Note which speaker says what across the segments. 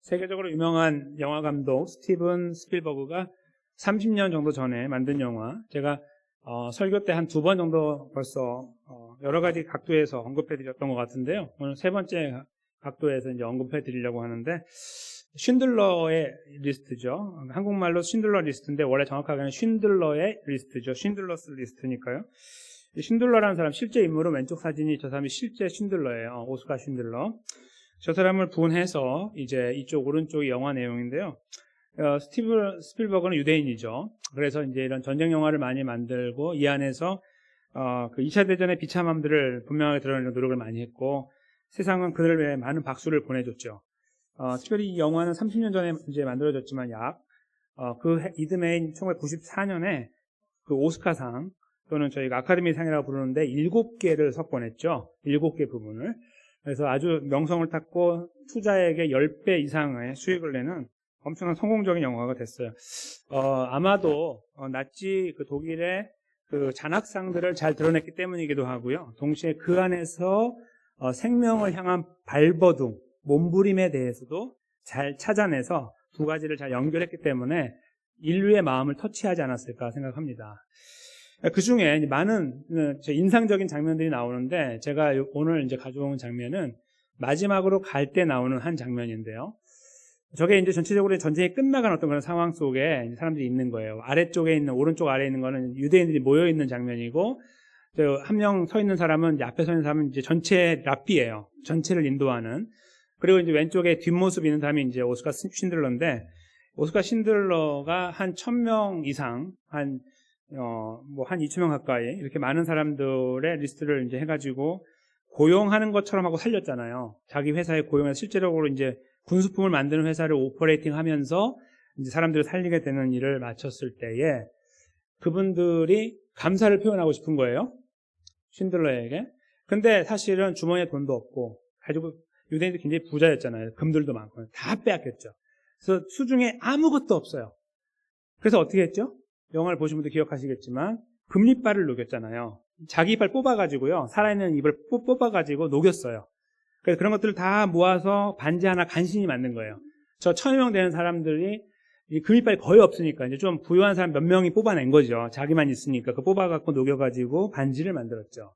Speaker 1: 세계적으로 유명한 영화 감독 스티븐 스필버그가 30년 정도 전에 만든 영화, 제가 설교 때 한 2번 정도 벌써 여러 가지 각도에서 언급해 드렸던 것 같은데요. 오늘 세 번째 각도에서 이제 언급해 드리려고 하는데, 쉰들러의 리스트죠. 한국말로 쉰들러 리스트인데 원래 정확하게는 쉰들러의 리스트죠. 쉰들러스 리스트니까요. 쉰들러라는 사람, 실제 인물은 왼쪽 사진이 저 사람이 실제 쉰들러예요. 오스카 쉰들러. 저 사람을 부분해서 이제 이쪽 오른쪽이 영화 내용인데요. 스티븐 스필버그는 유대인이죠. 그래서 이제 이런 전쟁 영화를 많이 만들고 이 안에서 그 2차 대전의 비참함들을 분명하게 드러내는 노력을 많이 했고, 세상은 그들을 위해 많은 박수를 보내줬죠. 특별히 이 영화는 30년 전에 이제 만들어졌지만 그 이듬해인 1994년에 그 오스카상 또는 저희가 아카데미상이라고 부르는데 7개를 석권했죠. 7개 부분을. 그래서 아주 명성을 탔고 투자액의 10배 이상의 수익을 내는 엄청난 성공적인 영화가 됐어요. 아마도 나치 그 독일의 그 잔악상들을 잘 드러냈기 때문이기도 하고요. 동시에 그 안에서 생명을 향한 발버둥, 몸부림에 대해서도 잘 찾아내서 두 가지를 잘 연결했기 때문에 인류의 마음을 터치하지 않았을까 생각합니다. 그 중에 많은 인상적인 장면들이 나오는데, 제가 오늘 이제 가져온 장면은 마지막으로 갈 때 나오는 한 장면인데요. 저게 이제 전체적으로 전쟁이 끝나간 어떤 그런 상황 속에 사람들이 있는 거예요. 아래쪽에 있는, 오른쪽 아래에 있는 거는 유대인들이 모여있는 장면이고, 한 명 서 있는 사람은, 이제 앞에 서 있는 사람은 이제 전체 랍비예요. 전체를 인도하는. 그리고 이제 왼쪽에 뒷모습 있는 사람이 이제 오스카 쉰들러인데, 오스카 쉰들러가 한 1000명 이상, 한 2,000명 가까이, 이렇게 많은 사람들의 리스트를 이제 해가지고 고용하는 것처럼 하고 살렸잖아요. 자기 회사에 고용해서 실제적으로 이제 군수품을 만드는 회사를 오퍼레이팅 하면서 이제 사람들을 살리게 되는 일을 마쳤을 때에 그분들이 감사를 표현하고 싶은 거예요. 쉰들러에게. 근데 사실은 주머니에 돈도 없고, 가지고 유대인들이 굉장히 부자였잖아요. 금들도 많고. 다 빼앗겼죠. 그래서 수중에 아무것도 없어요. 그래서 어떻게 했죠? 영화를 보신 분들 기억하시겠지만 금리빨을 녹였잖아요. 자기 이빨 뽑아가지고요. 살아있는 입을 뽑아가지고 녹였어요. 그래서 그런 것들을 다 모아서 반지 하나 간신히 만든 거예요. 저 1000명 되는 사람들이 이 금이빨이 거의 없으니까 이제 좀 부유한 사람 몇 명이 뽑아낸 거죠. 자기만 있으니까 그 뽑아갖고 녹여가지고 반지를 만들었죠.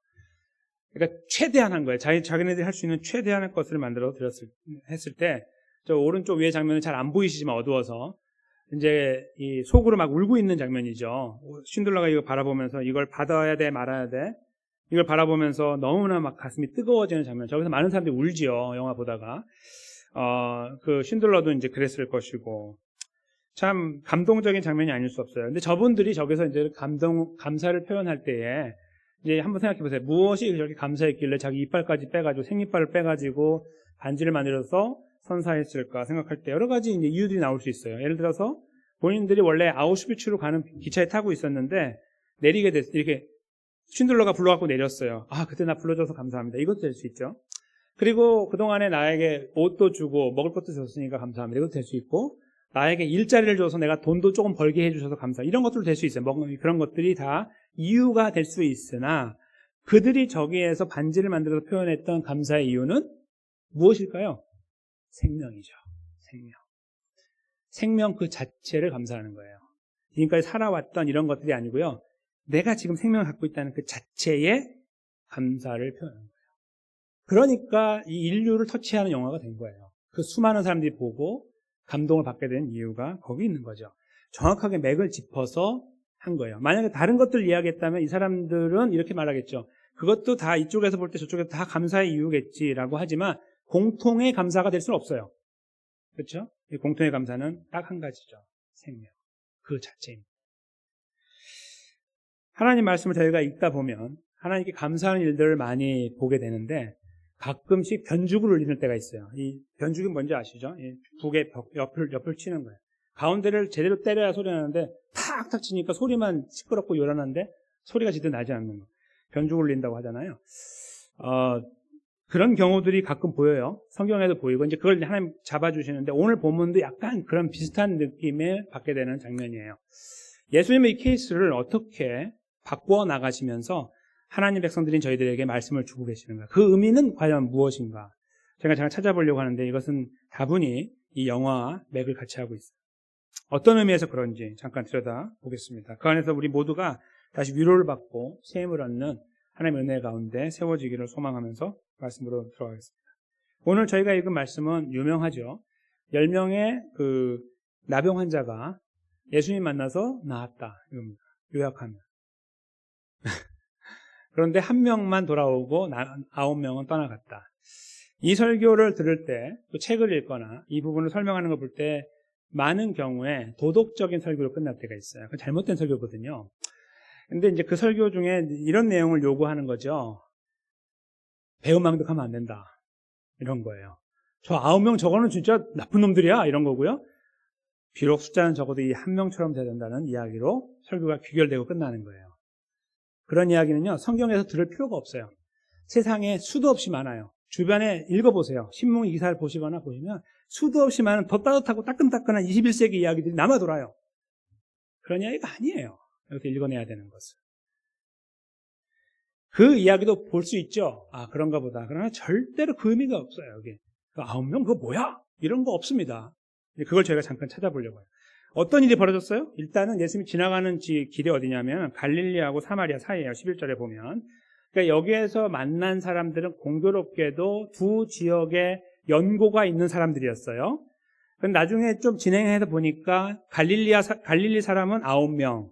Speaker 1: 그러니까 최대한 한 거예요. 자기네들이 할 수 있는 최대한의 것을 만들어 했을 때, 저 오른쪽 위에 장면은 잘 안 보이시지만 어두워서 이제 이 속으로 막 울고 있는 장면이죠. 쉰들러가 이거 바라보면서 이걸 받아야 돼 말아야 돼, 이걸 바라보면서 너무나 막 가슴이 뜨거워지는 장면. 저기서 많은 사람들이 울지요. 영화 보다가. 그 쉰들러도 이제 그랬을 것이고, 참 감동적인 장면이 아닐 수 없어요. 근데 저분들이 저기서 이제 감사를 표현할 때에 이제 한번 생각해 보세요. 무엇이 저렇게 감사했길래 자기 이빨까지 빼가지고, 생이빨을 빼가지고 반지를 만들어서 선사했을까 생각할 때 여러 가지 이제 이유들이 나올 수 있어요. 예를 들어서 본인들이 원래 아우슈비츠로 가는 기차에 타고 있었는데 내리게 됐어요. 이렇게 쉰들러가 불러갖고 내렸어요. 그때 나 불러줘서 감사합니다. 이것도 될 수 있죠. 그리고 그동안에 나에게 옷도 주고 먹을 것도 줬으니까 감사합니다. 이것도 될 수 있고, 나에게 일자리를 줘서 내가 돈도 조금 벌게 해주셔서 감사합니다. 이런 것들도 될 수 있어요. 그런 것들이 다 이유가 될 수 있으나, 그들이 저기에서 반지를 만들어서 표현했던 감사의 이유는 무엇일까요? 생명이죠. 생명 그 자체를 감사하는 거예요. 지금까지 살아왔던 이런 것들이 아니고요. 내가 지금 생명을 갖고 있다는 그 자체에 감사를 표현하는 거예요. 그러니까 이 인류를 터치하는 영화가 된 거예요. 그 수많은 사람들이 보고 감동을 받게 된 이유가 거기 있는 거죠. 정확하게 맥을 짚어서 한 거예요. 만약에 다른 것들을 이야기했다면 이 사람들은 이렇게 말하겠죠. 그것도 다 이쪽에서 볼 때 저쪽에서 다 감사의 이유겠지라고 하지만 공통의 감사가 될 수는 없어요. 그렇죠? 이 공통의 감사는 딱 한 가지죠. 생명. 그 자체입니다. 하나님 말씀을 저희가 읽다 보면 하나님께 감사하는 일들을 많이 보게 되는데, 가끔씩 변죽을 울리는 때가 있어요. 이 변죽이 뭔지 아시죠? 이 북의 옆을 치는 거예요. 가운데를 제대로 때려야 소리 나는데 탁탁 치니까 소리만 시끄럽고 요란한데 소리가 제대로 나지 않는 거. 변죽을 울린다고 하잖아요. 그런 경우들이 가끔 보여요. 성경에도 보이고, 이제 그걸 하나님 잡아주시는데, 오늘 본문도 약간 그런 비슷한 느낌을 받게 되는 장면이에요. 예수님의 이 케이스를 어떻게 바꾸어 나가시면서 하나님 백성들인 저희들에게 말씀을 주고 계시는가? 그 의미는 과연 무엇인가? 제가 잠깐 찾아보려고 하는데 이것은 다분히 이 영화와 맥을 같이 하고 있어요. 어떤 의미에서 그런지 잠깐 들여다보겠습니다. 그 안에서 우리 모두가 다시 위로를 받고 새 힘을 얻는 하나님의 은혜 가운데 세워지기를 소망하면서 말씀으로 들어가겠습니다. 오늘 저희가 읽은 말씀은 유명하죠. 10명의 그 나병 환자가 예수님 만나서 나았다. 이겁니다. 요약하면. 그런데 한 명만 돌아오고 9명은 떠나갔다. 이 설교를 들을 때, 또 책을 읽거나 이 부분을 설명하는 걸 볼 때 많은 경우에 도덕적인 설교로 끝날 때가 있어요. 그건 잘못된 설교거든요. 근데 이제 그 설교 중에 이런 내용을 요구하는 거죠. 배은망덕하면 안 된다. 이런 거예요. 저 9명 저거는 진짜 나쁜 놈들이야. 이런 거고요. 비록 숫자는 적어도 이 한 명처럼 돼야 된다는 이야기로 설교가 귀결되고 끝나는 거예요. 그런 이야기는요, 성경에서 들을 필요가 없어요. 세상에 수도 없이 많아요. 주변에 읽어보세요. 신문 기사를 보시거나 보시면 수도 없이 많은 더 따뜻하고 따끈따끈한 21세기 이야기들이 남아 돌아요. 그런 이야기가 아니에요. 이렇게 읽어내야 되는 것을. 그 이야기도 볼 수 있죠. 아, 그런가 보다. 그러나 절대로 그 의미가 없어요. 여기. 그 9명 그거 뭐야? 이런 거 없습니다. 그걸 저희가 잠깐 찾아보려고 해요. 어떤 일이 벌어졌어요? 일단은 예수님이 지나가는 길이 어디냐면 갈릴리하고 사마리아 사이에요. 11절에 보면. 그러니까 여기에서 만난 사람들은 공교롭게도 두 지역에 연고가 있는 사람들이었어요. 그런데 나중에 좀 진행해서 보니까 갈릴리 사람은 9명,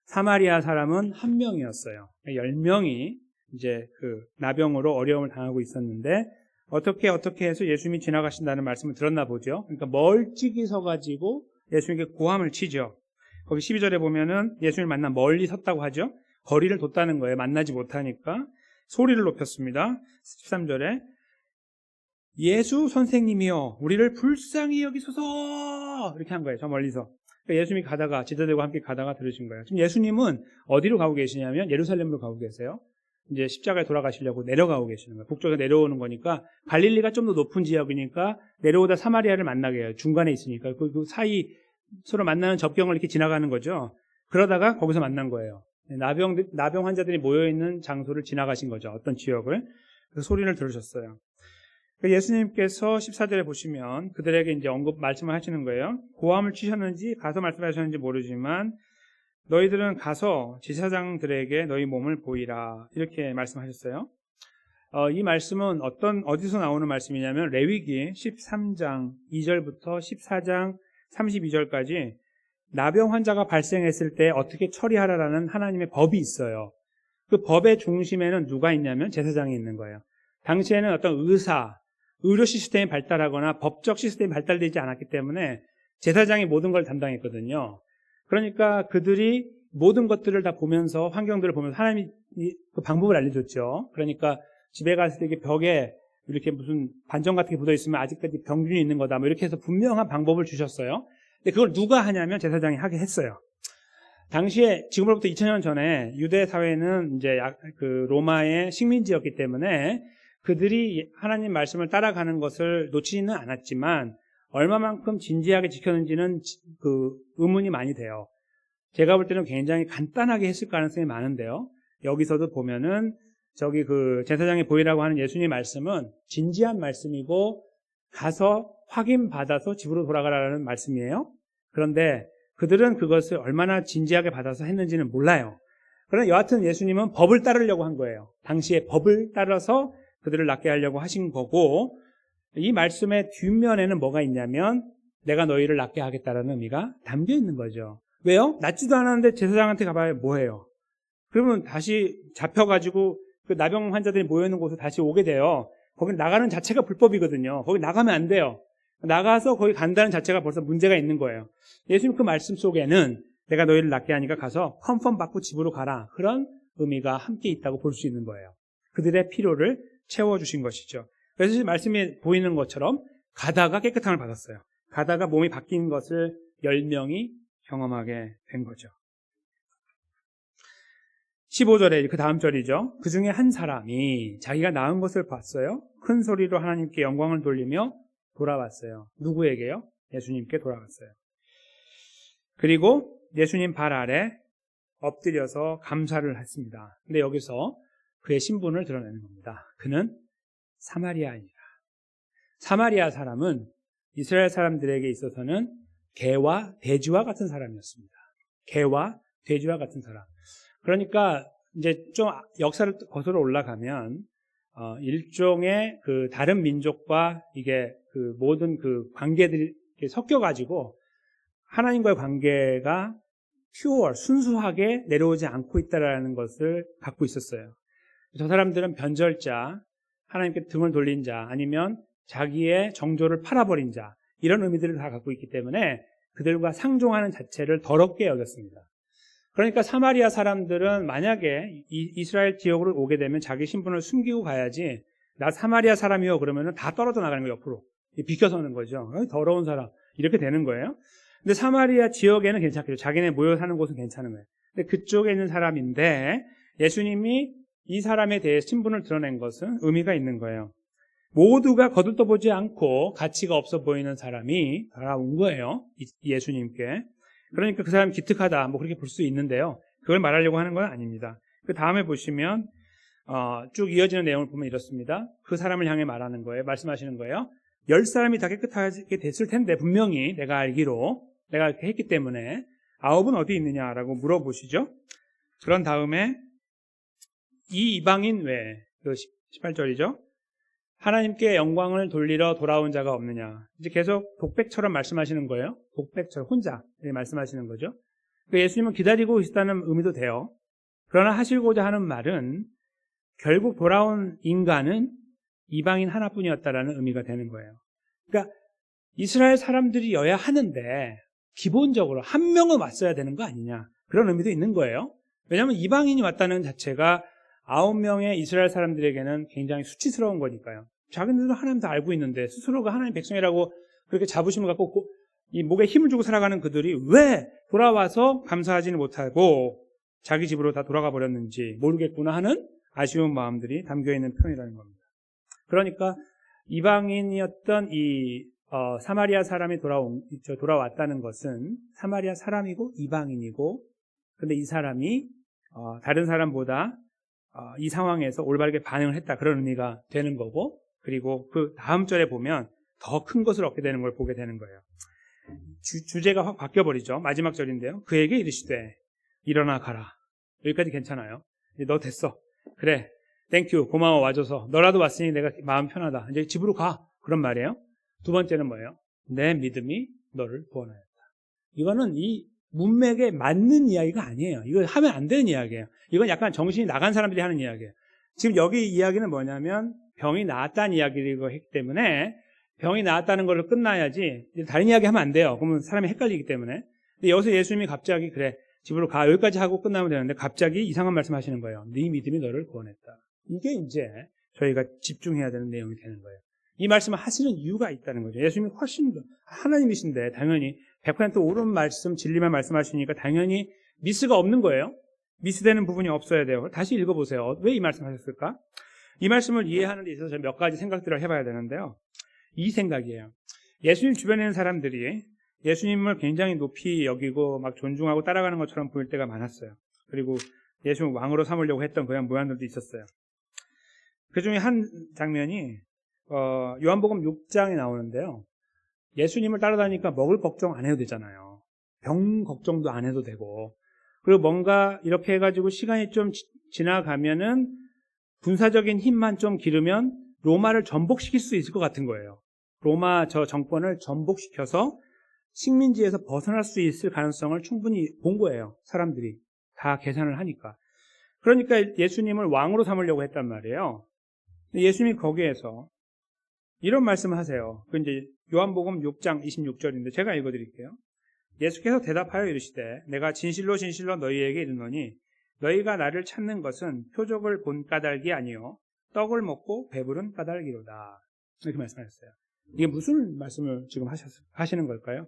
Speaker 1: 사마리아 사람은 1명이었어요. 10명이 이제 그 나병으로 어려움을 당하고 있었는데 어떻게 해서 예수님이 지나가신다는 말씀을 들었나 보죠. 그러니까 멀찍이 서가지고 예수님께 고함을 치죠. 거기 12절에 보면은 예수님을 만나 멀리 섰다고 하죠. 거리를 뒀다는 거예요. 만나지 못하니까. 소리를 높였습니다. 13절에 예수 선생님이여 우리를 불쌍히 여기소서 이렇게 한 거예요. 저 멀리서. 그러니까 예수님이 가다가 제자들과 함께 가다가 들으신 거예요. 지금 예수님은 어디로 가고 계시냐면 예루살렘으로 가고 계세요. 이제 십자가에 돌아가시려고 내려가고 계시는 거예요. 북쪽에 내려오는 거니까 갈릴리가 좀 더 높은 지역이니까 내려오다 사마리아를 만나게 해요. 중간에 있으니까 그 사이 서로 만나는 접경을 이렇게 지나가는 거죠. 그러다가 거기서 만난 거예요. 나병 환자들이 모여있는 장소를 지나가신 거죠. 어떤 지역을. 그 소리를 들으셨어요. 예수님께서 14절에 보시면 그들에게 이제 말씀을 하시는 거예요. 고함을 치셨는지 가서 말씀하셨는지 모르지만 너희들은 가서 제사장들에게 너희 몸을 보이라 이렇게 말씀하셨어요. 이 말씀은 어디서 나오는 말씀이냐면 레위기 13장 2절부터 14장 32절까지 나병 환자가 발생했을 때 어떻게 처리하라라는 하나님의 법이 있어요. 그 법의 중심에는 누가 있냐면 제사장이 있는 거예요. 당시에는 어떤 의료 시스템이 발달하거나 법적 시스템이 발달되지 않았기 때문에 제사장이 모든 걸 담당했거든요. 그러니까 그들이 모든 것들을 다 보면서 환경들을 보면서 하나님이 그 방법을 알려줬죠. 그러니까 집에 갔을 때 이렇게 벽에 이렇게 무슨 반점 같은 게 묻어 있으면 아직까지 병균이 있는 거다. 뭐 이렇게 해서 분명한 방법을 주셨어요. 근데 그걸 누가 하냐면 제사장이 하게 했어요. 당시에 지금으로부터 2000년 전에 유대 사회는 이제 그 로마의 식민지였기 때문에 그들이 하나님 말씀을 따라가는 것을 놓치지는 않았지만 얼마만큼 진지하게 지켰는지는 그 의문이 많이 돼요. 제가 볼 때는 굉장히 간단하게 했을 가능성이 많은데요. 여기서도 보면은 저기 그 제사장이 보이라고 하는 예수님의 말씀은 진지한 말씀이고 가서 확인받아서 집으로 돌아가라는 말씀이에요. 그런데 그들은 그것을 얼마나 진지하게 받아서 했는지는 몰라요. 그러나 여하튼 예수님은 법을 따르려고 한 거예요. 당시에 법을 따라서 그들을 낫게 하려고 하신 거고 이 말씀의 뒷면에는 뭐가 있냐면 내가 너희를 낫게 하겠다라는 의미가 담겨 있는 거죠. 왜요? 낫지도 않았는데 제사장한테 가봐야 뭐해요? 그러면 다시 잡혀가지고 그 나병 환자들이 모여있는 곳에 다시 오게 돼요. 거기 나가는 자체가 불법이거든요. 거기 나가면 안 돼요. 나가서 거기 간다는 자체가 벌써 문제가 있는 거예요. 예수님 그 말씀 속에는 내가 너희를 낫게 하니까 가서 컨펌 받고 집으로 가라. 그런 의미가 함께 있다고 볼 수 있는 거예요. 그들의 필요를 채워주신 것이죠. 그래서 말씀에 보이는 것처럼 가다가 깨끗함을 받았어요. 가다가 몸이 바뀐 것을 10명이 경험하게 된 거죠. 15절에 그 다음 절이죠. 그 중에 한 사람이 자기가 나은 것을 봤어요. 큰 소리로 하나님께 영광을 돌리며 돌아왔어요. 누구에게요? 예수님께 돌아왔어요. 그리고 예수님 발 아래 엎드려서 감사를 했습니다. 근데 여기서 그의 신분을 드러내는 겁니다. 그는 사마리아인이라. 사마리아 사람은 이스라엘 사람들에게 있어서는 개와 돼지와 같은 사람이었습니다. 개와 돼지와 같은 사람. 그러니까 이제 좀 역사를 거슬러 올라가면 일종의 그 다른 민족과 이게 그 모든 그 관계들이 섞여가지고 하나님과의 관계가 퓨어, 순수하게 내려오지 않고 있다라는 것을 갖고 있었어요. 저 사람들은 변절자, 하나님께 등을 돌린 자, 아니면 자기의 정조를 팔아버린 자, 이런 의미들을 다 갖고 있기 때문에 그들과 상종하는 자체를 더럽게 여겼습니다. 그러니까 사마리아 사람들은 만약에 이스라엘 지역으로 오게 되면 자기 신분을 숨기고 가야지, 나 사마리아 사람이요 그러면 다 떨어져 나가는 거예요. 옆으로 비켜서는 거죠. 더러운 사람 이렇게 되는 거예요. 근데 사마리아 지역에는 괜찮겠죠. 자기네 모여 사는 곳은 괜찮은 거예요. 근데 그쪽에 있는 사람인데 예수님이 이 사람에 대해 신분을 드러낸 것은 의미가 있는 거예요. 모두가 거들떠보지 않고 가치가 없어 보이는 사람이 돌아온 거예요. 예수님께. 그러니까 그 사람이 기특하다, 뭐 그렇게 볼 수 있는데요. 그걸 말하려고 하는 건 아닙니다. 그 다음에 보시면 쭉 이어지는 내용을 보면 이렇습니다. 그 사람을 향해 말하는 거예요. 말씀하시는 거예요. 10사람이 다 깨끗하게 됐을 텐데 분명히 내가 알기로 내가 이렇게 했기 때문에 9은 어디 있느냐라고 물어보시죠. 그런 다음에 이 이방인 외에 18절이죠. 하나님께 영광을 돌리러 돌아온 자가 없느냐. 이제 계속 독백처럼 말씀하시는 거예요. 독백처럼 혼자 말씀하시는 거죠. 예수님은 기다리고 있다는 의미도 돼요. 그러나 하시고자 하는 말은 결국 돌아온 인간은 이방인 하나뿐이었다라는 의미가 되는 거예요. 그러니까 이스라엘 사람들이어야 하는데 기본적으로 한 명은 왔어야 되는 거 아니냐. 그런 의미도 있는 거예요. 왜냐하면 이방인이 왔다는 자체가 9명의 이스라엘 사람들에게는 굉장히 수치스러운 거니까요. 자기들도 하나님 다 알고 있는데 스스로가 하나님 백성이라고 그렇게 자부심을 갖고 이 목에 힘을 주고 살아가는 그들이 왜 돌아와서 감사하지는 못하고 자기 집으로 다 돌아가 버렸는지 모르겠구나 하는 아쉬운 마음들이 담겨있는 표현이라는 겁니다. 그러니까 이방인이었던 이 사마리아 사람이 돌아왔다는 것은 사마리아 사람이고 이방인이고, 근데 이 사람이 다른 사람보다 이 상황에서 올바르게 반응을 했다, 그런 의미가 되는 거고, 그리고 그 다음 절에 보면 더 큰 것을 얻게 되는 걸 보게 되는 거예요. 주제가 확 바뀌어버리죠. 마지막 절인데요. 그에게 이르시되 일어나 가라. 여기까지 괜찮아요. 이제 너 됐어. 그래, 땡큐, 고마워, 와줘서. 너라도 왔으니 내가 마음 편하다. 이제 집으로 가. 그런 말이에요. 두 번째는 뭐예요? 내 믿음이 너를 구원하였다. 이거는 이 문맥에 맞는 이야기가 아니에요. 이거 하면 안 되는 이야기예요. 이건 약간 정신이 나간 사람들이 하는 이야기예요. 지금 여기 이야기는 뭐냐면 병이 나았다는 이야기를 했기 때문에 병이 나았다는 걸로 끝나야지 다른 이야기 하면 안 돼요. 그러면 사람이 헷갈리기 때문에. 근데 여기서 예수님이 갑자기 그래, 집으로 가, 여기까지 하고 끝나면 되는데 갑자기 이상한 말씀 하시는 거예요. 네 믿음이 너를 구원했다. 이게 이제 저희가 집중해야 되는 내용이 되는 거예요. 이 말씀을 하시는 이유가 있다는 거죠. 예수님이 훨씬 더 하나님이신데 당연히 100% 옳은 말씀, 진리만 말씀하시니까 당연히 미스가 없는 거예요. 미스되는 부분이 없어야 돼요. 다시 읽어보세요. 왜 이 말씀 하셨을까? 이 말씀을 이해하는 데 있어서 몇 가지 생각들을 해봐야 되는데요. 이 생각이에요. 예수님 주변에 있는 사람들이 예수님을 굉장히 높이 여기고 막 존중하고 따라가는 것처럼 보일 때가 많았어요. 그리고 예수님을 왕으로 삼으려고 했던 그런 모양들도 있었어요. 그 중에 한 장면이 요한복음 6장에 나오는데요. 예수님을 따라다니니까 먹을 걱정 안 해도 되잖아요. 병 걱정도 안 해도 되고, 그리고 뭔가 이렇게 해가지고 시간이 좀 지나가면은 군사적인 힘만 좀 기르면 로마를 전복시킬 수 있을 것 같은 거예요. 로마 저 정권을 전복시켜서 식민지에서 벗어날 수 있을 가능성을 충분히 본 거예요. 사람들이 다 계산을 하니까. 그러니까 예수님을 왕으로 삼으려고 했단 말이에요. 예수님이 거기에서 이런 말씀을 하세요. 그 이제 요한복음 6장 26절인데 제가 읽어드릴게요. 예수께서 대답하여 이르시되 내가 진실로 진실로 너희에게 이르노니 너희가 나를 찾는 것은 표적을 본 까닭이 아니요 떡을 먹고 배부른 까닭이로다. 이렇게 말씀하셨어요. 이게 무슨 말씀을 지금 하시는 걸까요?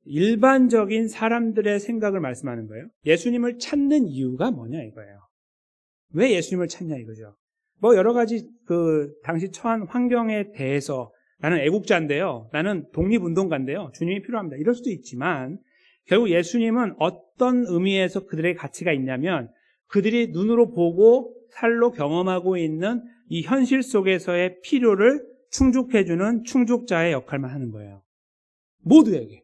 Speaker 1: 일반적인 사람들의 생각을 말씀하는 거예요. 예수님을 찾는 이유가 뭐냐 이거예요. 왜 예수님을 찾냐 이거죠. 뭐 여러 가지 그 당시 처한 환경에 대해서 나는 애국자인데요, 나는 독립운동가인데요, 주님이 필요합니다, 이럴 수도 있지만 결국 예수님은 어떤 의미에서 그들의 가치가 있냐면 그들이 눈으로 보고 살로 경험하고 있는 이 현실 속에서의 필요를 충족해주는 충족자의 역할만 하는 거예요. 모두에게.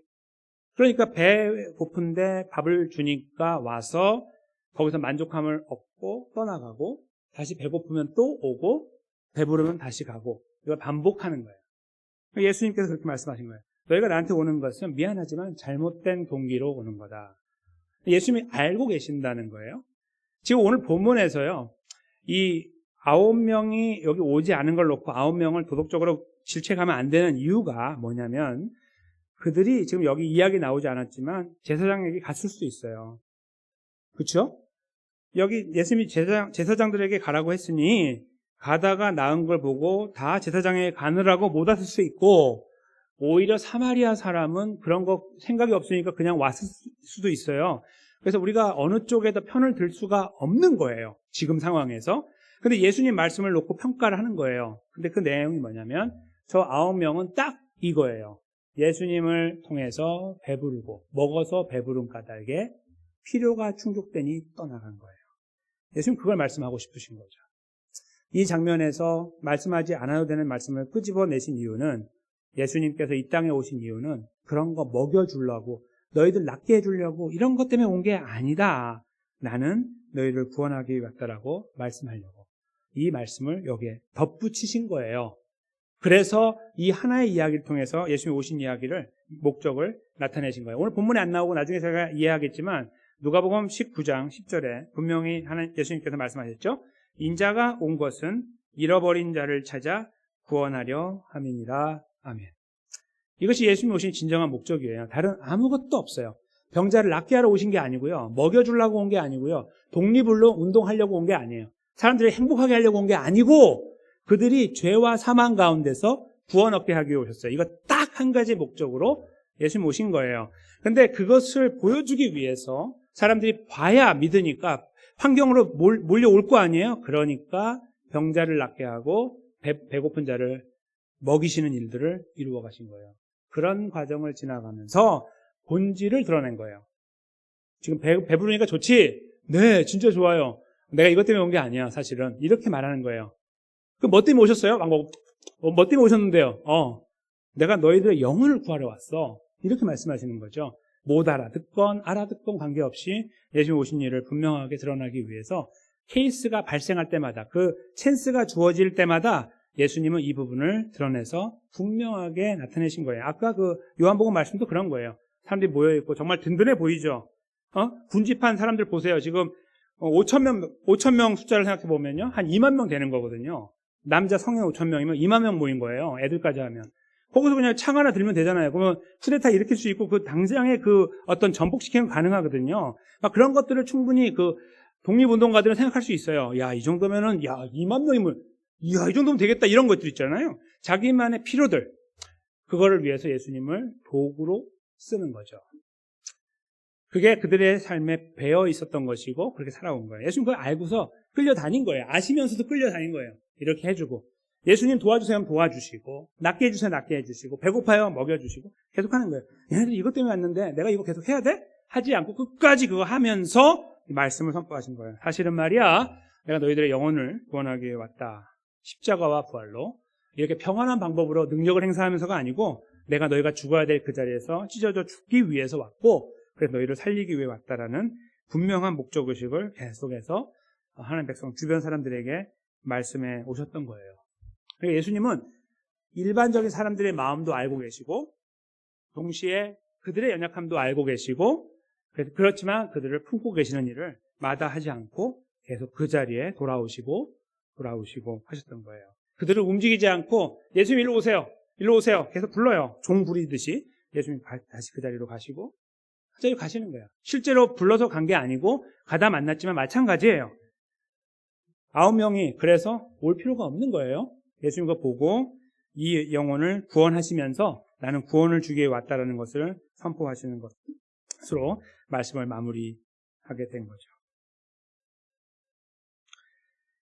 Speaker 1: 그러니까 배고픈데 밥을 주니까 와서 거기서 만족함을 얻고 떠나가고 다시 배고프면 또 오고 배부르면 다시 가고 이걸 반복하는 거예요. 예수님께서 그렇게 말씀하신 거예요. 너희가 나한테 오는 것은 미안하지만 잘못된 동기로 오는 거다. 예수님이 알고 계신다는 거예요. 지금 오늘 본문에서요. 이 9명이 여기 오지 않은 걸 놓고 9명을 도덕적으로 질책하면 안 되는 이유가 뭐냐면 그들이 지금 여기 이야기 나오지 않았지만 제사장에게 갔을 수도 있어요. 그렇죠? 여기 예수님이 제사장들에게 가라고 했으니 가다가 나은 걸 보고 다 제사장에게 가느라고 못 왔을 수 있고 오히려 사마리아 사람은 그런 거 생각이 없으니까 그냥 왔을 수도 있어요. 그래서 우리가 어느 쪽에도 편을 들 수가 없는 거예요. 지금 상황에서. 근데 예수님 말씀을 놓고 평가를 하는 거예요. 근데 그 내용이 뭐냐면 저 9명은 딱 이거예요. 예수님을 통해서 배부르고 먹어서 배부른 까닭에 필요가 충족되니 떠나간 거예요. 예수님 그걸 말씀하고 싶으신 거죠. 이 장면에서 말씀하지 않아도 되는 말씀을 끄집어내신 이유는 예수님께서 이 땅에 오신 이유는 그런 거 먹여주려고 너희들 낫게 해주려고 이런 것 때문에 온 게 아니다. 나는 너희를 구원하기 위해 왔다라고 말씀하려고 이 말씀을 여기에 덧붙이신 거예요. 그래서 이 하나의 이야기를 통해서 예수님이 오신 이야기를 목적을 나타내신 거예요. 오늘 본문에 안 나오고 나중에 제가 이해하겠지만 누가복음 19장 10절에 분명히 예수님께서 말씀하셨죠. 인자가 온 것은 잃어버린 자를 찾아 구원하려 함이니라. 아멘. 이것이 예수님이 오신 진정한 목적이에요. 다른 아무것도 없어요. 병자를 낫게 하러 오신 게 아니고요. 먹여주려고 온 게 아니고요. 독립으로 운동하려고 온 게 아니에요. 사람들이 행복하게 하려고 온 게 아니고 그들이 죄와 사망 가운데서 구원 얻게 하기 위해 오셨어요. 이거 딱 한 가지 목적으로 예수님 오신 거예요. 근데 그것을 보여주기 위해서 사람들이 봐야 믿으니까 환경으로 몰려올 거 아니에요. 그러니까 병자를 낫게 하고 배고픈 자를 먹이시는 일들을 이루어 가신 거예요. 그런 과정을 지나가면서 본질을 드러낸 거예요. 지금 배부르니까 좋지? 네, 진짜 좋아요. 내가 이것 때문에 온 게 아니야, 사실은. 이렇게 말하는 거예요. 그 뭐 때문에 오셨어요? 뭐 때문에 오셨는데요? 내가 너희들의 영혼을 구하러 왔어. 이렇게 말씀하시는 거죠. 못 알아듣건 알아듣건 관계없이 예수님 오신 일을 분명하게 드러나기 위해서 케이스가 발생할 때마다 그 찬스가 주어질 때마다 예수님은 이 부분을 드러내서 분명하게 나타내신 거예요. 아까 그 요한복음 말씀도 그런 거예요. 사람들이 모여있고 정말 든든해 보이죠? 군집한 사람들 보세요. 지금 5,000명 숫자를 생각해 보면요. 한 2만 명 되는 거거든요. 남자 성인 5,000명이면 2만 명 모인 거예요. 애들까지 하면. 거기서 그냥 창 하나 들면 되잖아요. 그러면 쿠데타 일으킬 수 있고 그 당장의 그 어떤 전복시키는 거 가능하거든요. 그런 것들을 충분히 그 독립운동가들은 생각할 수 있어요. 야, 이 정도면은, 야, 2만 명이면, 야, 이 정도면 되겠다. 이런 것들 있잖아요. 자기만의 필요들. 그거를 위해서 예수님을 도구로 쓰는 거죠. 그게 그들의 삶에 배어 있었던 것이고, 그렇게 살아온 거예요. 예수님 그걸 알고서 끌려다닌 거예요. 아시면서도 끌려다닌 거예요. 이렇게 해주고. 예수님 도와주세요 하면 도와주시고, 낫게 해주세요, 낫게 해주시고, 배고파요, 먹여주시고, 계속 하는 거예요. 얘네들 이것 때문에 왔는데, 내가 이거 계속 해야 돼? 하지 않고 끝까지 그거 하면서 말씀을 선포하신 거예요. 사실은 말이야, 내가 너희들의 영혼을 구원하기 위해 왔다. 십자가와 부활로. 이렇게 평안한 방법으로 능력을 행사하면서가 아니고, 내가 너희가 죽어야 될 그 자리에서 찢어져 죽기 위해서 왔고, 그래서 너희를 살리기 위해 왔다라는 분명한 목적의식을 계속해서 하나님 백성 주변 사람들에게 말씀해 오셨던 거예요. 그러니까 예수님은 일반적인 사람들의 마음도 알고 계시고 동시에 그들의 연약함도 알고 계시고 그렇지만 그들을 품고 계시는 일을 마다하지 않고 계속 그 자리에 돌아오시고 하셨던 거예요. 그들을 움직이지 않고 예수님 일로 오세요. 일로 오세요. 계속 불러요. 종 부리듯이 예수님 다시 그 자리로 가시고 그 자리로 가시는 거예요. 실제로 불러서 간 게 아니고 가다 만났지만 마찬가지예요. 9명이 그래서 올 필요가 없는 거예요. 예수님 거 보고 이 영혼을 구원하시면서 나는 구원을 주기 위해 왔다라는 것을 선포하시는 것으로 말씀을 마무리하게 된 거죠.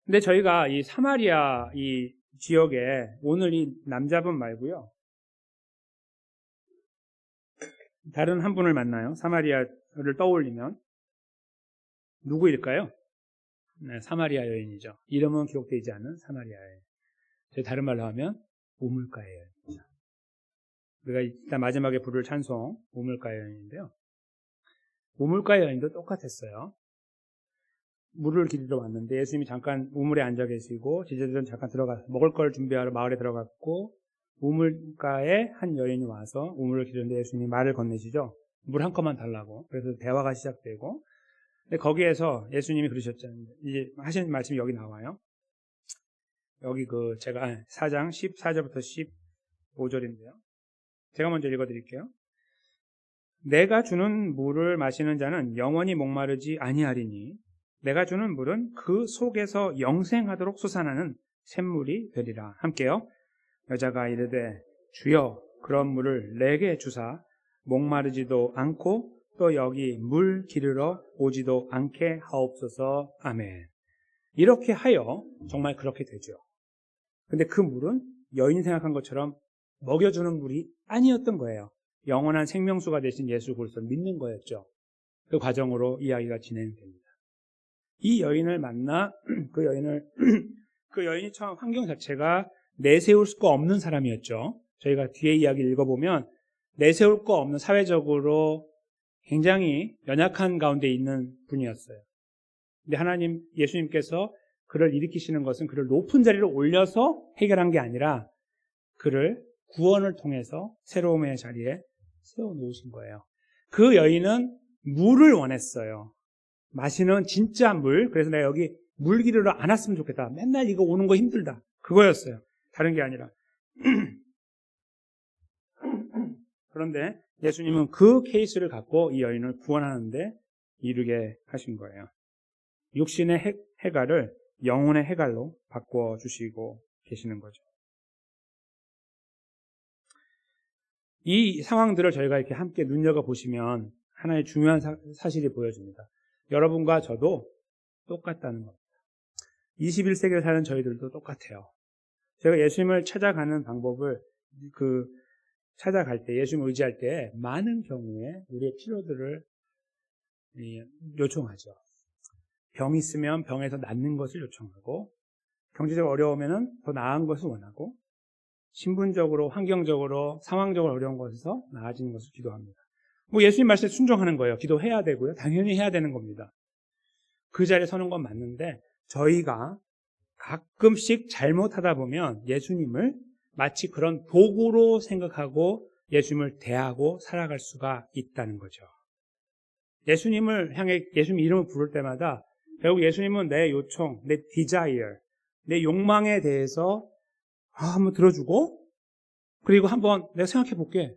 Speaker 1: 근데 저희가 이 사마리아 이 지역에 오늘 이 남자분 말고요. 다른 한 분을 만나요. 사마리아를 떠올리면 누구일까요? 네, 사마리아 여인이죠. 이름은 기록되지 않은 사마리아 여인. 다른 말로 하면 우물가의 여인이죠. 우리가 일단 마지막에 부를 찬송 우물가의 여인인데요. 우물가의 여인도 똑같았어요. 물을 기르러 왔는데 예수님이 잠깐 우물에 앉아 계시고 제자들은 잠깐 들어가서 먹을 걸 준비하러 마을에 들어갔고 우물가에 한 여인이 와서 우물을 기르는데 예수님이 말을 건네시죠. 물 한 컵만 달라고. 그래서 대화가 시작되고 근데 거기에서 예수님이 그러셨잖아요. 이제 하시는 말씀이 여기 나와요. 여기 제가 4장 14절부터 15절인데요. 제가 먼저 읽어드릴게요. 내가 주는 물을 마시는 자는 영원히 목마르지 아니하리니 내가 주는 물은 그 속에서 영생하도록 솟아나는 샘물이 되리라. 함께요. 여자가 이르되 주여 그런 물을 내게 주사 목마르지도 않고 또 여기 물 기르러 오지도 않게 하옵소서. 아멘. 이렇게 하여 정말 그렇게 되죠. 근데 그 물은 여인이 생각한 것처럼 먹여주는 물이 아니었던 거예요. 영원한 생명수가 되신 예수 그리스도를 믿는 거였죠. 그 과정으로 이야기가 진행됩니다. 이 여인을 만나 그 여인이 처음 환경 자체가 내세울 수가 없는 사람이었죠. 저희가 뒤에 이야기 읽어보면 내세울 거 없는 사회적으로 굉장히 연약한 가운데 있는 분이었어요. 근데 예수님께서 그를 일으키시는 것은 그를 높은 자리로 올려서 해결한 게 아니라 그를 구원을 통해서 새로움의 자리에 세워놓으신 거예요. 그 여인은 물을 원했어요. 마시는 진짜 물. 그래서 내가 여기 물 기르러 안 왔으면 좋겠다. 맨날 이거 오는 거 힘들다. 그거였어요. 다른 게 아니라. 그런데 예수님은 그 케이스를 갖고 이 여인을 구원하는데 이르게 하신 거예요. 육신의 해갈을 영혼의 해갈로 바꿔주시고 계시는 거죠. 이 상황들을 저희가 이렇게 함께 눈여겨보시면 하나의 중요한 사실이 보여집니다. 여러분과 저도 똑같다는 겁니다. 21세기를 사는 저희들도 똑같아요. 제가 예수님을 찾아가는 방법을 찾아갈 때, 예수님을 의지할 때 많은 경우에 우리의 필요들을 요청하죠. 병이 있으면 병에서 낫는 것을 요청하고, 경제적으로 어려우면 더 나은 것을 원하고, 신분적으로, 환경적으로, 상황적으로 어려운 것에서 나아지는 것을 기도합니다. 예수님 말씀에 순종하는 거예요. 기도해야 되고요. 당연히 해야 되는 겁니다. 그 자리에 서는 건 맞는데 저희가 가끔씩 잘못하다 보면 예수님을 마치 그런 도구로 생각하고 예수님을 대하고 살아갈 수가 있다는 거죠. 예수님을 향해 예수님 이름을 부를 때마다 결국 예수님은 내 요청, 내 desire, 내 욕망에 대해서 한번 들어주고 그리고 한번 내가 생각해 볼게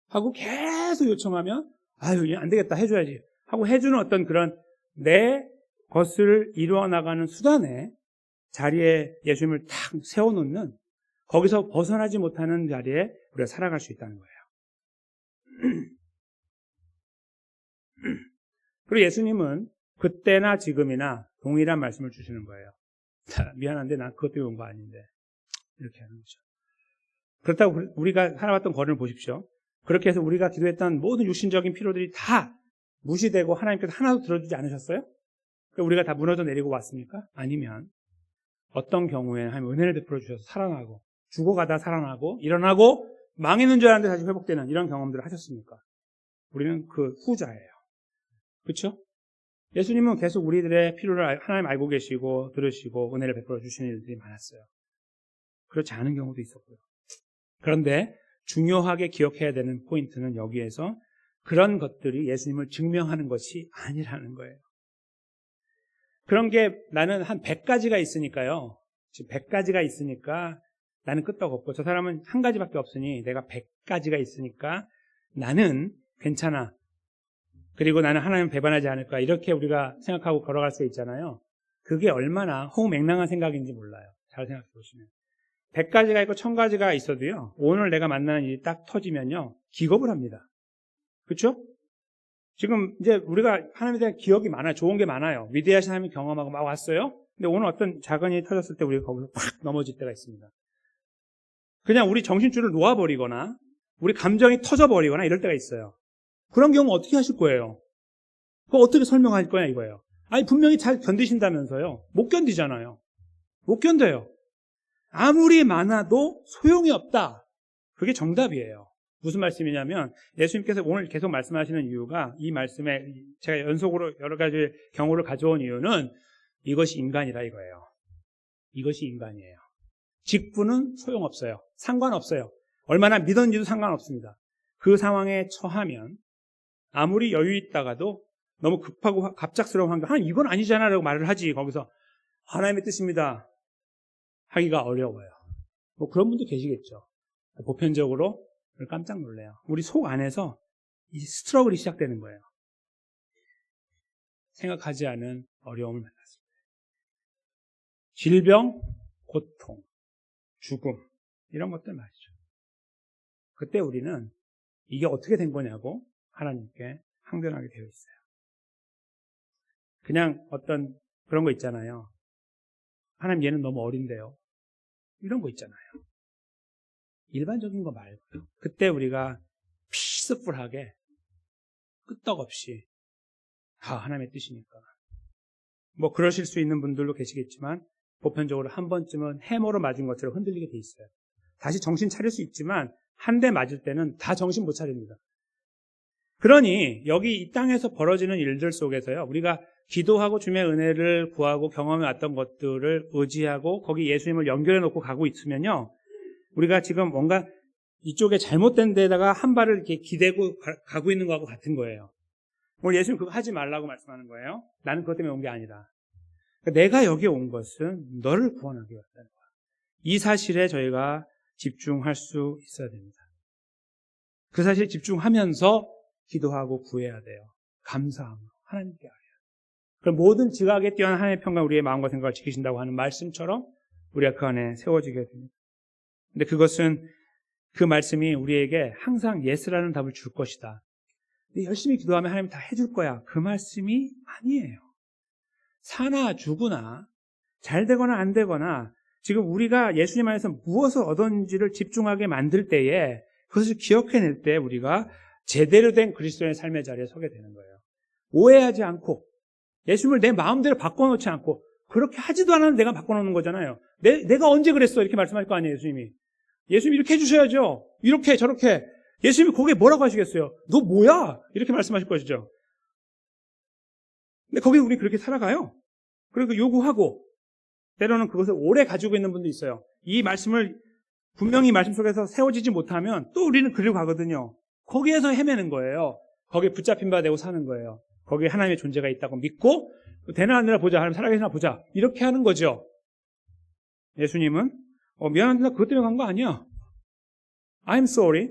Speaker 1: 하고 계속 요청하면 안 되겠다 해줘야지 하고 해주는 어떤 그런 내 것을 이루어 나가는 수단의 자리에 예수님을 탁 세워놓는 거기서 벗어나지 못하는 자리에 우리가 살아갈 수 있다는 거예요. 그리고 예수님은 그때나 지금이나 동일한 말씀을 주시는 거예요. 미안한데 난 그것 때문에 온 거 아닌데 이렇게 하는 거죠. 그렇다고 우리가 살아왔던 거리를 보십시오. 그렇게 해서 우리가 기도했던 모든 육신적인 필요들이 다 무시되고 하나님께서 하나도 들어주지 않으셨어요? 우리가 다 무너져 내리고 왔습니까? 아니면 어떤 경우에 하나님 은혜를 베풀어 주셔서 살아나고 죽어가다 살아나고 일어나고 망했는 줄 알았는데 다시 회복되는 이런 경험들을 하셨습니까? 우리는 그 후자예요. 그렇죠? 예수님은 계속 우리들의 필요를 하나님 알고 계시고 들으시고 은혜를 베풀어 주시는 일들이 많았어요. 그렇지 않은 경우도 있었고요. 그런데 중요하게 기억해야 되는 포인트는 여기에서 그런 것들이 예수님을 증명하는 것이 아니라는 거예요. 그런 게 나는 한 100가지가 있으니까요. 지금 100가지가 있으니까 나는 끄떡 없고 저 사람은 한 가지밖에 없으니 내가 100가지가 있으니까 나는 괜찮아. 그리고 나는 하나님 배반하지 않을까. 이렇게 우리가 생각하고 걸어갈 수 있잖아요. 그게 얼마나 허무맹랑한 생각인지 몰라요. 잘 생각해 보시면. 100가지가 있고 1000가지가 있어도요. 오늘 내가 만나는 일이 딱 터지면요. 기겁을 합니다. 그렇죠? 지금 이제 우리가 하나님에 대한 기억이 많아요. 좋은 게 많아요. 위대하신 하나님 경험하고 막 왔어요. 근데 오늘 어떤 작은 일이 터졌을 때 우리가 거기서 팍 넘어질 때가 있습니다. 그냥 우리 정신줄을 놓아버리거나 우리 감정이 터져버리거나 이럴 때가 있어요. 그런 경우 어떻게 하실 거예요? 그거 어떻게 설명할 거냐 이거예요. 아니 분명히 잘 견디신다면서요. 못 견디잖아요. 못 견뎌요. 아무리 많아도 소용이 없다. 그게 정답이에요. 무슨 말씀이냐면 예수님께서 오늘 계속 말씀하시는 이유가 이 말씀에 제가 연속으로 여러 가지 경우를 가져온 이유는 이것이 인간이라 이거예요. 이것이 인간이에요. 직분은 소용없어요. 상관없어요. 얼마나 믿었는지도 상관없습니다. 그 상황에 처하면 아무리 여유 있다가도 너무 급하고 갑작스러운 환경, 하나님 이건 아니잖아 라고 말을 하지. 거기서 하나님의 뜻입니다 하기가 어려워요. 뭐 그런 분도 계시겠죠. 보편적으로 깜짝 놀래요. 우리 속 안에서 이 스트러글이 시작되는 거예요. 생각하지 않은 어려움을 만났습니다. 질병, 고통, 죽음 이런 것들 말이죠. 그때 우리는 이게 어떻게 된 거냐고 하나님께 항변하게 되어 있어요. 그냥 어떤 그런 거 있잖아요. 하나님 얘는 너무 어린데요. 이런 거 있잖아요. 일반적인 거 말고요. 그때 우리가 피스풀하게 끄떡없이 하나님의 뜻이니까. 뭐 그러실 수 있는 분들도 계시겠지만 보편적으로 한 번쯤은 해머로 맞은 것처럼 흔들리게 돼 있어요. 다시 정신 차릴 수 있지만 한 대 맞을 때는 다 정신 못 차립니다. 그러니 여기 이 땅에서 벌어지는 일들 속에서요. 우리가 기도하고 주님의 은혜를 구하고 경험해 왔던 것들을 의지하고 거기 예수님을 연결해 놓고 가고 있으면요. 우리가 지금 뭔가 이쪽에 잘못된 데다가 한 발을 이렇게 기대고 가고 있는 거하고 같은 거예요. 오늘 예수님 그거 하지 말라고 말씀하는 거예요. 나는 그것 때문에 온 게 아니다. 그러니까 내가 여기에 온 것은 너를 구원하기 위해서다는 거야. 이 사실에 저희가 집중할 수 있어야 됩니다. 그 사실에 집중하면서 기도하고 구해야 돼요. 감사함으로 하나님께 알아요. 그럼 모든 지각에 뛰어난 하나님의 평강 우리의 마음과 생각을 지키신다고 하는 말씀처럼 우리가 그 안에 세워지게 됩니다. 근데 그것은 그 말씀이 우리에게 항상 예스라는 답을 줄 것이다. 열심히 기도하면 하나님 다 해줄 거야. 그 말씀이 아니에요. 사나 죽으나 잘 되거나 안 되거나 지금 우리가 예수님 안에서 무엇을 얻었는지를 집중하게 만들 때에 그것을 기억해낼 때 우리가 제대로 된 그리스도인의 삶의 자리에 서게 되는 거예요. 오해하지 않고 예수님을 내 마음대로 바꿔놓지 않고 그렇게 하지도 않았는데 내가 바꿔놓는 거잖아요. 내가 언제 그랬어? 이렇게 말씀할 거 아니에요, 예수님이. 예수님이 이렇게 해주셔야죠. 이렇게 저렇게. 예수님이 거기에 뭐라고 하시겠어요? 너 뭐야? 이렇게 말씀하실 것이죠. 근데 거기 우리 그렇게 살아가요. 그리고 요구하고 때로는 그것을 오래 가지고 있는 분도 있어요. 이 말씀을 분명히 말씀 속에서 세워지지 못하면 또 우리는 그리로 가거든요. 거기에서 헤매는 거예요. 거기에 붙잡힌 바 되고 사는 거예요. 거기에 하나님의 존재가 있다고 믿고 되나 안 되나 보자. 하나님 살아계시나 보자. 이렇게 하는 거죠. 예수님은 미안한데 나 그것 때문에 간 거 아니야. I'm sorry.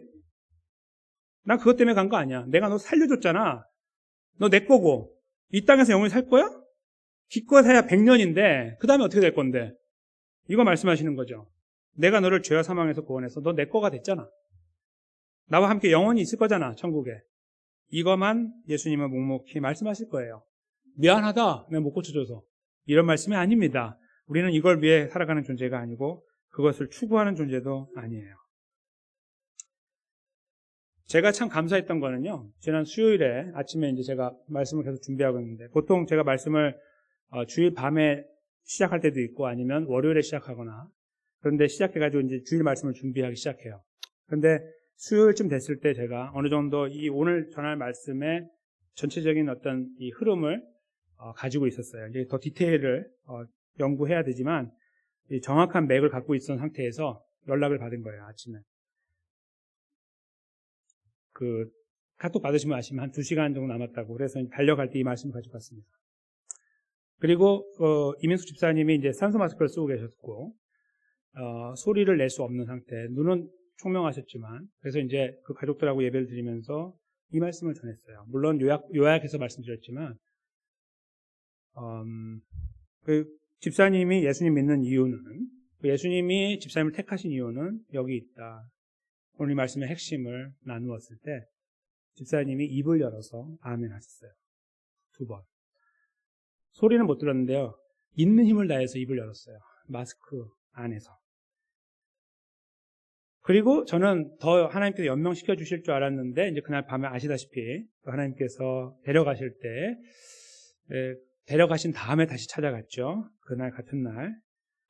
Speaker 1: 나 그것 때문에 간 거 아니야. 내가 너 살려줬잖아. 너 내 거고. 이 땅에서 영원히 살 거야? 기껏 해야 100년인데 그 다음에 어떻게 될 건데? 이거 말씀하시는 거죠. 내가 너를 죄와 사망에서 구원해서 너 내 거가 됐잖아. 나와 함께 영원히 있을 거잖아, 천국에. 이것만 예수님은 묵묵히 말씀하실 거예요. 미안하다, 내가 못 고쳐줘서. 이런 말씀이 아닙니다. 우리는 이걸 위해 살아가는 존재가 아니고 그것을 추구하는 존재도 아니에요. 제가 참 감사했던 거는요, 지난 수요일에 아침에 이제 제가 말씀을 계속 준비하고 있는데, 보통 제가 말씀을 주일 밤에 시작할 때도 있고 아니면 월요일에 시작하거나, 그런데 시작해가지고 이제 주일 말씀을 준비하기 시작해요. 그런데 수요일쯤 됐을 때 제가 어느 정도 이 오늘 전할 말씀의 전체적인 어떤 이 흐름을 가지고 있었어요. 이제 더 디테일을 연구해야 되지만 이 정확한 맥을 갖고 있던 상태에서 연락을 받은 거예요, 아침에. 그 카톡 받으시면 아시면 한 2시간 정도 남았다고. 그래서 달려갈 때 이 말씀을 가지고 갔습니다. 그리고 이민숙 집사님이 이제 산소 마스크를 쓰고 계셨고 소리를 낼 수 없는 상태, 눈은 총명하셨지만, 그래서 이제 그 가족들하고 예배를 드리면서 이 말씀을 전했어요. 물론 요약해서 말씀드렸지만 그 집사님이 예수님 믿는 이유는, 예수님이 집사님을 택하신 이유는 여기 있다. 오늘 이 말씀의 핵심을 나누었을 때 집사님이 입을 열어서 아멘 하셨어요. 2번. 소리는 못 들었는데요. 있는 힘을 다해서 입을 열었어요. 마스크 안에서. 그리고 저는 더 하나님께서 연명시켜 주실 줄 알았는데, 이제 그날 밤에 아시다시피 하나님께서 데려가실 때, 데려가신 다음에 다시 찾아갔죠. 그날 같은 날.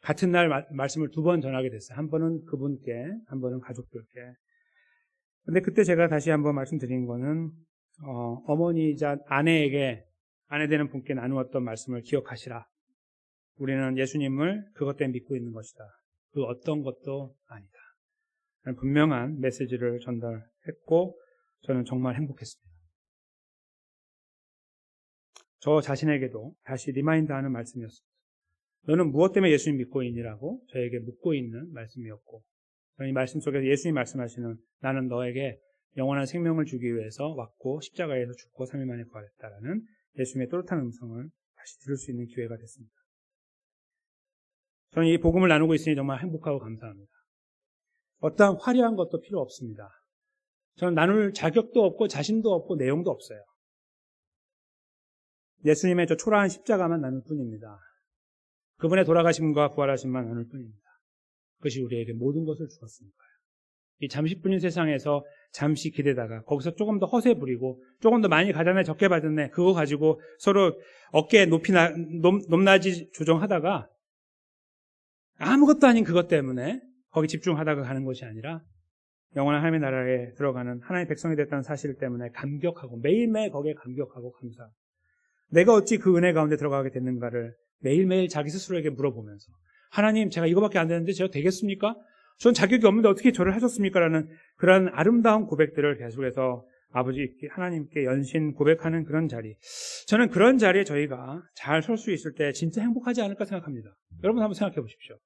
Speaker 1: 같은 날 말씀을 2번 전하게 됐어요. 한 번은 그분께, 한 번은 가족들께. 근데 그때 제가 다시 한번 말씀드린 거는 어머니이자 아내 되는 분께 나누었던 말씀을 기억하시라. 우리는 예수님을 그것 때문에 믿고 있는 것이다. 그 어떤 것도 아니다. 분명한 메시지를 전달했고 저는 정말 행복했습니다. 저 자신에게도 다시 리마인드하는 말씀이었습니다. 너는 무엇 때문에 예수님 믿고 있니라고 저에게 묻고 있는 말씀이었고, 이 말씀 속에서 예수님 말씀하시는 나는 너에게 영원한 생명을 주기 위해서 왔고 십자가에서 죽고 3일 만에 부활했다라는 예수님의 또렷한 음성을 다시 들을 수 있는 기회가 됐습니다. 저는 이 복음을 나누고 있으니 정말 행복하고 감사합니다. 어떠한 화려한 것도 필요 없습니다. 저는 나눌 자격도 없고 자신도 없고 내용도 없어요. 예수님의 저 초라한 십자가만 나눌 뿐입니다. 그분의 돌아가심과 부활하심만 나눌 뿐입니다. 그것이 우리에게 모든 것을 주었으니까요. 이 잠시뿐인 세상에서 잠시 기대다가 거기서 조금 더 허세 부리고 조금 더 많이 가졌네 적게 받았네 그거 가지고 서로 어깨 높낮이 조정하다가 아무것도 아닌 그것 때문에 거기 집중하다가 가는 것이 아니라 영원한 하나님의 나라에 들어가는 하나님의 백성이 됐다는 사실 때문에 감격하고 매일매일 거기에 감격하고 감사하고 내가 어찌 그 은혜 가운데 들어가게 됐는가를 매일매일 자기 스스로에게 물어보면서 하나님 제가 이거밖에 안 되는데 제가 되겠습니까? 전 자격이 없는데 어떻게 저를 하셨습니까? 라는 그런 아름다운 고백들을 계속해서 아버지 하나님께 연신 고백하는 그런 자리, 저는 그런 자리에 저희가 잘 설 수 있을 때 진짜 행복하지 않을까 생각합니다. 여러분 한번 생각해 보십시오.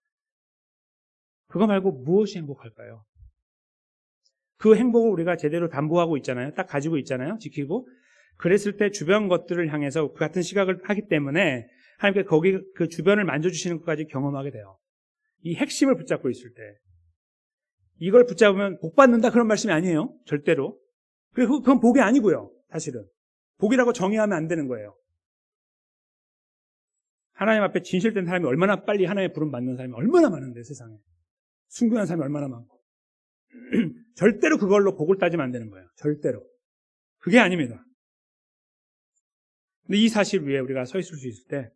Speaker 1: 그거 말고 무엇이 행복할까요? 그 행복을 우리가 제대로 담보하고 있잖아요. 딱 가지고 있잖아요. 지키고. 그랬을 때 주변 것들을 향해서 그 같은 시각을 하기 때문에 하나님께 거기 그 주변을 만져주시는 것까지 경험하게 돼요. 이 핵심을 붙잡고 있을 때. 이걸 붙잡으면 복 받는다 그런 말씀이 아니에요. 절대로. 그리고 그건 복이 아니고요. 사실은. 복이라고 정의하면 안 되는 거예요. 하나님 앞에 진실된 사람이 얼마나 빨리 하나님의 부름 받는 사람이 얼마나 많은데 세상에. 순교한 사람이 얼마나 많고. 절대로 그걸로 복을 따지면 안 되는 거예요. 절대로. 그게 아닙니다. 근데 이 사실 위에 우리가 서 있을 수 있을 때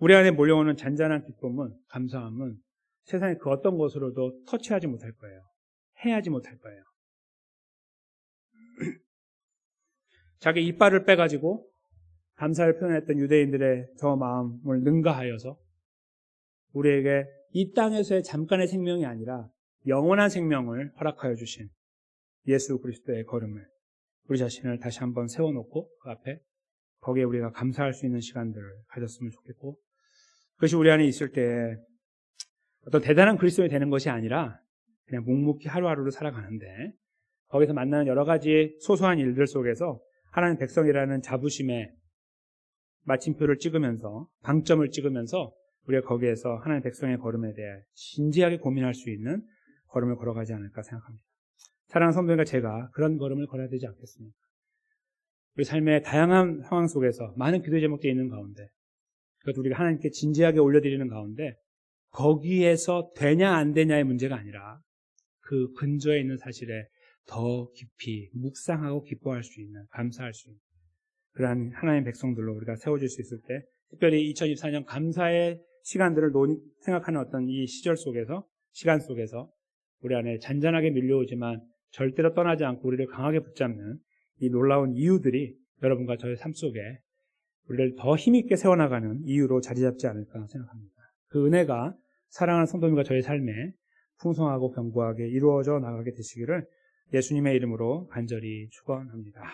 Speaker 1: 우리 안에 몰려오는 잔잔한 기쁨은, 감사함은 세상의 그 어떤 것으로도 터치하지 못할 거예요. 해하지 못할 거예요. 자기 이빨을 빼가지고 감사를 표현했던 유대인들의 저 마음을 능가하여서 우리에게 이 땅에서의 잠깐의 생명이 아니라 영원한 생명을 허락하여 주신 예수 그리스도의 걸음을 우리 자신을 다시 한번 세워놓고 그 앞에 거기에 우리가 감사할 수 있는 시간들을 가졌으면 좋겠고, 그것이 우리 안에 있을 때 어떤 대단한 그리스도인이 되는 것이 아니라 그냥 묵묵히 하루하루를 살아가는데 거기서 만나는 여러 가지 소소한 일들 속에서 하나님 백성이라는 자부심에 마침표를 찍으면서 방점을 찍으면서 우리가 거기에서 하나님 백성의 걸음에 대해 진지하게 고민할 수 있는 걸음을 걸어가지 않을까 생각합니다. 사랑하는 성도님과 제가 그런 걸음을 걸어야 되지 않겠습니까? 우리 삶의 다양한 상황 속에서 많은 기도 제목들이 있는 가운데 그것도 우리가 하나님께 진지하게 올려드리는 가운데 거기에서 되냐 안 되냐의 문제가 아니라 그 근저에 있는 사실에 더 깊이 묵상하고 기뻐할 수 있는, 감사할 수 있는 그러한 하나님의 백성들로 우리가 세워질 수 있을 때, 특별히 2024년 감사의 시간들을 생각하는 어떤 이 시절 속에서, 시간 속에서 우리 안에 잔잔하게 밀려오지만 절대로 떠나지 않고 우리를 강하게 붙잡는 이 놀라운 이유들이 여러분과 저의 삶 속에 우리를 더 힘있게 세워나가는 이유로 자리 잡지 않을까 생각합니다. 그 은혜가 사랑하는 성도님과 저의 삶에 풍성하고 견고하게 이루어져 나가게 되시기를 예수님의 이름으로 간절히 축원합니다.